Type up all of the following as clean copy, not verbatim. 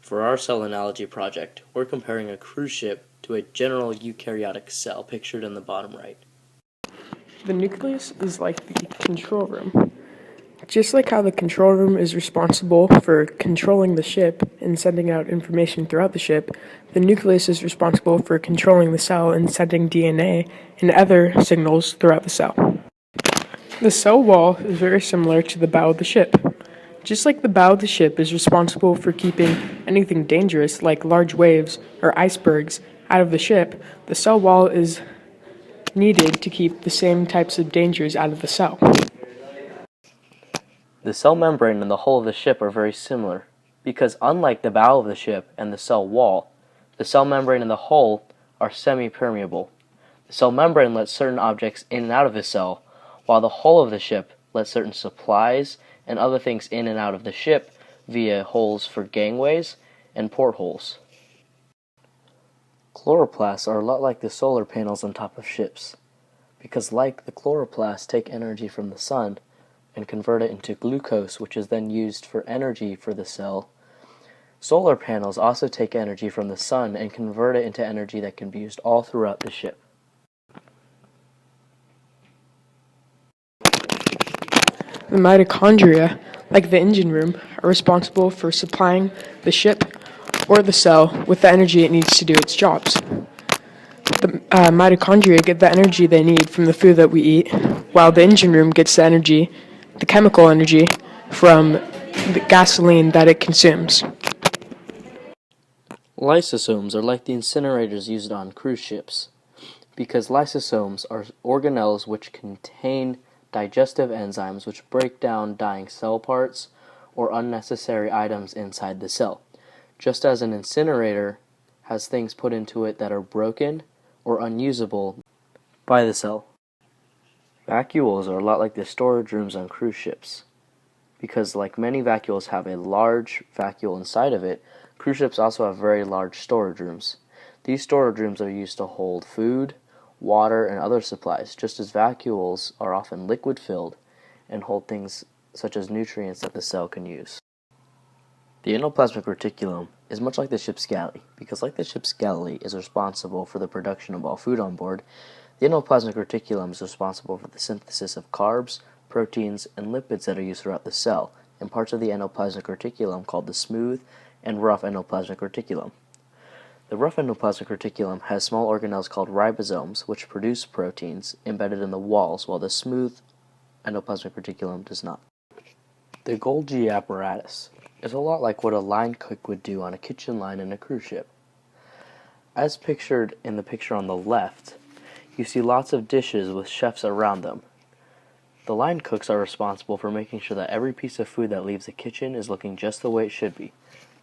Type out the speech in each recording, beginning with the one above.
For our cell analogy project, we're comparing a cruise ship to a general eukaryotic cell pictured in the bottom right. The nucleus is like the control room. Just like how the control room is responsible for controlling the ship and sending out information throughout the ship, the nucleus is responsible for controlling the cell and sending DNA and other signals throughout the cell. The cell wall is very similar to the bow of the ship. Just like the bow of the ship is responsible for keeping anything dangerous like large waves or icebergs out of the ship, the cell wall is needed to keep the same types of dangers out of the cell. The cell membrane and the hull of the ship are very similar, because unlike the bow of the ship and the cell wall, the cell membrane and the hull are semi-permeable. The cell membrane lets certain objects in and out of the cell, while the hull of the ship lets certain supplies and other things in and out of the ship via holes for gangways and portholes. Chloroplasts are a lot like the solar panels on top of ships, because like the chloroplasts take energy from the sun and convert it into glucose, which is then used for energy for the cell. Solar panels also take energy from the sun and convert it into energy that can be used all throughout the ship. The mitochondria, like the engine room, are responsible for supplying the ship or the cell with the energy it needs to do its jobs. The mitochondria get the energy they need from the food that we eat, while the engine room gets the energy, the chemical energy, from the gasoline that it consumes. Lysosomes are like the incinerators used on cruise ships, because lysosomes are organelles which contain digestive enzymes which break down dying cell parts or unnecessary items inside the cell, just as an incinerator has things put into it that are broken or unusable by the cell. Vacuoles are a lot like the storage rooms on cruise ships, because like many vacuoles have a large vacuole inside of it, cruise ships also have very large storage rooms. These storage rooms are used to hold food, water, and other supplies, just as vacuoles are often liquid-filled and hold things such as nutrients that the cell can use. The endoplasmic reticulum is much like the ship's galley, because like the ship's galley is responsible for the production of all food on board, the endoplasmic reticulum is responsible for the synthesis of carbs, proteins, and lipids that are used throughout the cell, and parts of the endoplasmic reticulum called the smooth and rough endoplasmic reticulum. The rough endoplasmic reticulum has small organelles called ribosomes, which produce proteins embedded in the walls, while the smooth endoplasmic reticulum does not. The Golgi apparatus is a lot like what a line cook would do on a kitchen line in a cruise ship. As pictured in the picture on the left, you see lots of dishes with chefs around them. The line cooks are responsible for making sure that every piece of food that leaves the kitchen is looking just the way it should be,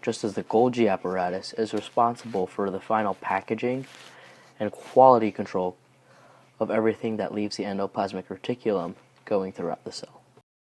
just as the Golgi apparatus is responsible for the final packaging and quality control of everything that leaves the endoplasmic reticulum going throughout the cell.